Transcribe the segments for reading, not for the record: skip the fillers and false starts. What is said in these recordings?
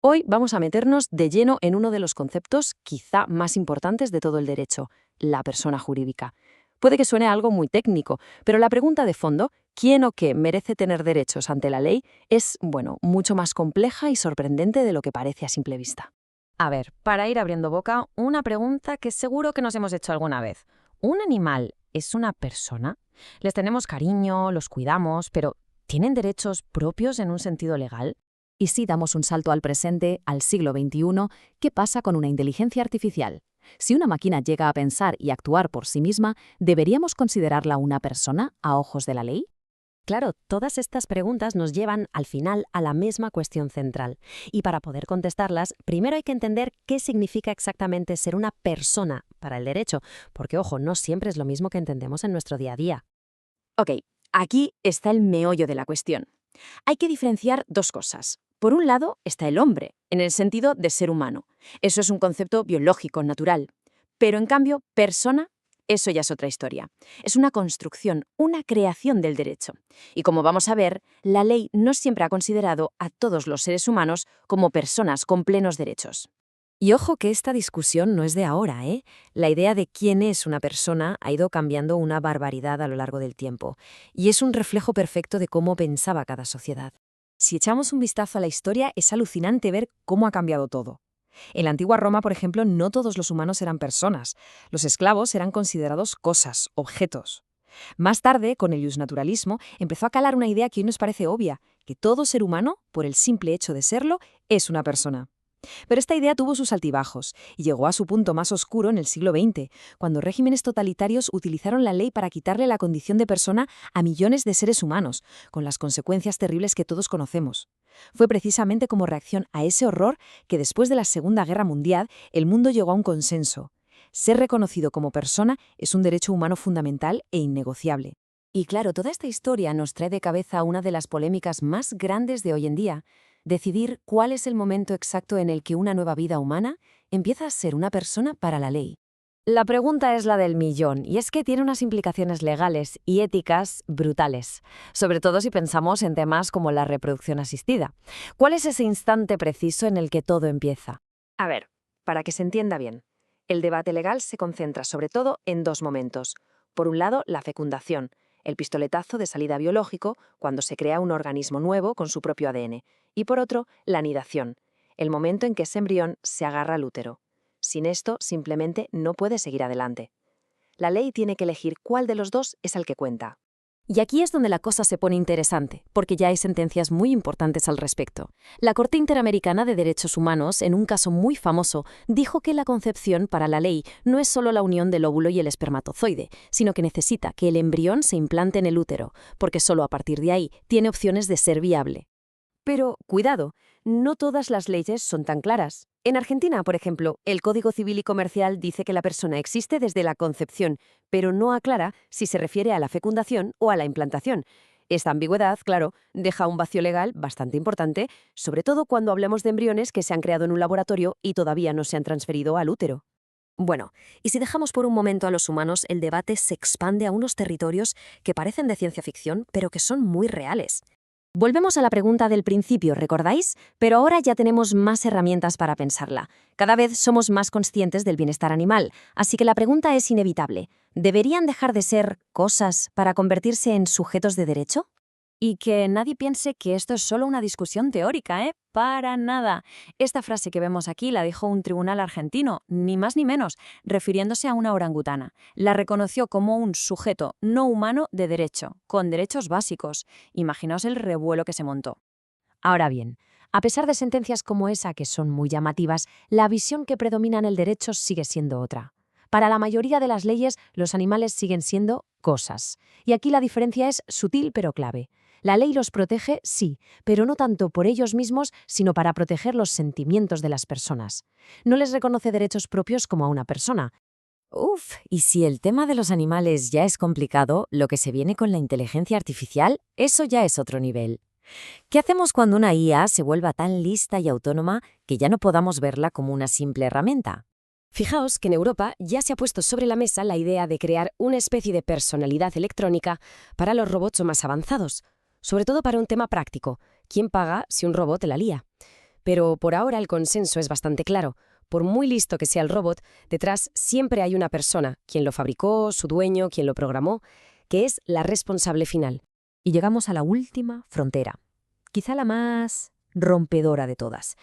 Hoy vamos a meternos de lleno en uno de los conceptos quizá más importantes de todo el derecho, la persona jurídica. Puede que suene algo muy técnico, pero la pregunta de fondo, ¿quién o qué merece tener derechos ante la ley?, es, bueno, mucho más compleja y sorprendente de lo que parece a simple vista. A ver, para ir abriendo boca, una pregunta que seguro que nos hemos hecho alguna vez. ¿Un animal es una persona? Les tenemos cariño, los cuidamos, pero ¿tienen derechos propios en un sentido legal? Y si damos un salto al presente, al siglo XXI, ¿qué pasa con una inteligencia artificial? Si una máquina llega a pensar y actuar por sí misma, ¿deberíamos considerarla una persona a ojos de la ley? Claro, todas estas preguntas nos llevan al final a la misma cuestión central. Y para poder contestarlas, primero hay que entender qué significa exactamente ser una persona para el derecho, porque ojo, no siempre es lo mismo que entendemos en nuestro día a día. Ok, aquí está el meollo de la cuestión. Hay que diferenciar dos cosas. Por un lado está el hombre, en el sentido de ser humano. Eso es un concepto biológico, natural. Pero en cambio, persona, eso ya es otra historia. Es una construcción, una creación del derecho. Y como vamos a ver, la ley no siempre ha considerado a todos los seres humanos como personas con plenos derechos. Y ojo que esta discusión no es de ahora, ¿eh? La idea de quién es una persona ha ido cambiando una barbaridad a lo largo del tiempo, y es un reflejo perfecto de cómo pensaba cada sociedad. Si echamos un vistazo a la historia, es alucinante ver cómo ha cambiado todo. En la antigua Roma, por ejemplo, no todos los humanos eran personas. Los esclavos eran considerados cosas, objetos. Más tarde, con el iusnaturalismo, empezó a calar una idea que hoy nos parece obvia, que todo ser humano, por el simple hecho de serlo, es una persona. Pero esta idea tuvo sus altibajos y llegó a su punto más oscuro en el siglo XX, cuando regímenes totalitarios utilizaron la ley para quitarle la condición de persona a millones de seres humanos, con las consecuencias terribles que todos conocemos. Fue precisamente como reacción a ese horror que después de la Segunda Guerra Mundial el mundo llegó a un consenso. Ser reconocido como persona es un derecho humano fundamental e innegociable. Y claro, toda esta historia nos trae de cabeza una de las polémicas más grandes de hoy en día: decidir cuál es el momento exacto en el que una nueva vida humana empieza a ser una persona para la ley. La pregunta es la del millón, y es que tiene unas implicaciones legales y éticas brutales, sobre todo si pensamos en temas como la reproducción asistida. ¿Cuál es ese instante preciso en el que todo empieza? A ver, para que se entienda bien, el debate legal se concentra sobre todo en dos momentos. Por un lado, la fecundación, el pistoletazo de salida biológico, cuando se crea un organismo nuevo con su propio ADN. Y por otro, la anidación, el momento en que ese embrión se agarra al útero. Sin esto, simplemente no puede seguir adelante. La ley tiene que elegir cuál de los dos es el que cuenta. Y aquí es donde la cosa se pone interesante, porque ya hay sentencias muy importantes al respecto. La Corte Interamericana de Derechos Humanos, en un caso muy famoso, dijo que la concepción para la ley no es solo la unión del óvulo y el espermatozoide, sino que necesita que el embrión se implante en el útero, porque solo a partir de ahí tiene opciones de ser viable. Pero, cuidado, no todas las leyes son tan claras. En Argentina, por ejemplo, el Código Civil y Comercial dice que la persona existe desde la concepción, pero no aclara si se refiere a la fecundación o a la implantación. Esta ambigüedad, claro, deja un vacío legal bastante importante, sobre todo cuando hablamos de embriones que se han creado en un laboratorio y todavía no se han transferido al útero. Bueno, y si dejamos por un momento a los humanos, el debate se expande a unos territorios que parecen de ciencia ficción, pero que son muy reales. Volvemos a la pregunta del principio, ¿recordáis? Pero ahora ya tenemos más herramientas para pensarla. Cada vez somos más conscientes del bienestar animal, así que la pregunta es inevitable. ¿Deberían dejar de ser cosas para convertirse en sujetos de derecho? Y que nadie piense que esto es solo una discusión teórica, ¿eh? Para nada. Esta frase que vemos aquí la dijo un tribunal argentino, ni más ni menos, refiriéndose a una orangutana. La reconoció como un sujeto no humano de derecho, con derechos básicos. Imaginaos el revuelo que se montó. Ahora bien, a pesar de sentencias como esa que son muy llamativas, la visión que predomina en el derecho sigue siendo otra. Para la mayoría de las leyes, los animales siguen siendo cosas. Y aquí la diferencia es sutil pero clave. La ley los protege, sí, pero no tanto por ellos mismos, sino para proteger los sentimientos de las personas. No les reconoce derechos propios como a una persona. Y si el tema de los animales ya es complicado, lo que se viene con la inteligencia artificial, eso ya es otro nivel. ¿Qué hacemos cuando una IA se vuelva tan lista y autónoma que ya no podamos verla como una simple herramienta? Fijaos que en Europa ya se ha puesto sobre la mesa la idea de crear una especie de personalidad electrónica para los robots más avanzados, sobre todo para un tema práctico: ¿quién paga si un robot la lía? Pero por ahora el consenso es bastante claro. Por muy listo que sea el robot, detrás siempre hay una persona, quien lo fabricó, su dueño, quien lo programó, que es la responsable final. Y llegamos a la última frontera, quizá la más rompedora de todas.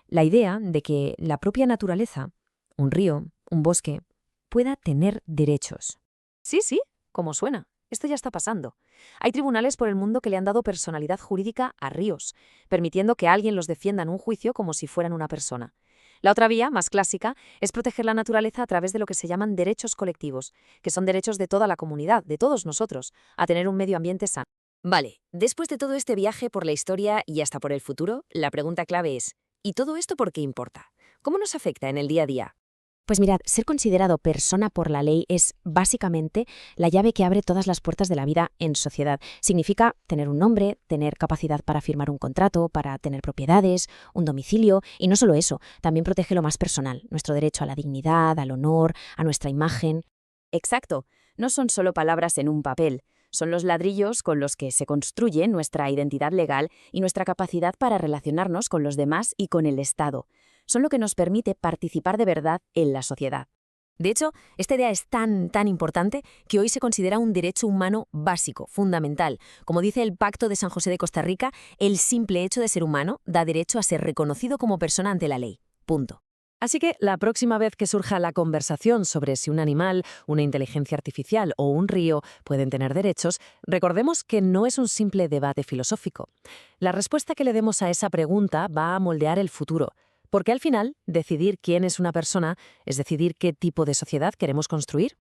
La idea de que la propia naturaleza, un río, un bosque, pueda tener derechos. Sí, sí, como suena. Esto ya está pasando. Hay tribunales por el mundo que le han dado personalidad jurídica a ríos, permitiendo que alguien los defienda en un juicio como si fueran una persona. La otra vía, más clásica, es proteger la naturaleza a través de lo que se llaman derechos colectivos, que son derechos de toda la comunidad, de todos nosotros, a tener un medio ambiente sano. Vale, después de todo este viaje por la historia y hasta por el futuro, la pregunta clave es, ¿y todo esto por qué importa? ¿Cómo nos afecta en el día a día? Pues mirad, ser considerado persona por la ley es básicamente la llave que abre todas las puertas de la vida en sociedad. Significa tener un nombre, tener capacidad para firmar un contrato, para tener propiedades, un domicilio, y no solo eso, también protege lo más personal, nuestro derecho a la dignidad, al honor, a nuestra imagen. Exacto, no son solo palabras en un papel, son los ladrillos con los que se construye nuestra identidad legal y nuestra capacidad para relacionarnos con los demás y con el Estado. Son lo que nos permite participar de verdad en la sociedad. De hecho, esta idea es tan importante que hoy se considera un derecho humano básico, fundamental. Como dice el Pacto de San José de Costa Rica, el simple hecho de ser humano da derecho a ser reconocido como persona ante la ley. Punto. Así que la próxima vez que surja la conversación sobre si un animal, una inteligencia artificial o un río pueden tener derechos, recordemos que no es un simple debate filosófico. La respuesta que le demos a esa pregunta va a moldear el futuro, porque al final, decidir quién es una persona es decidir qué tipo de sociedad queremos construir.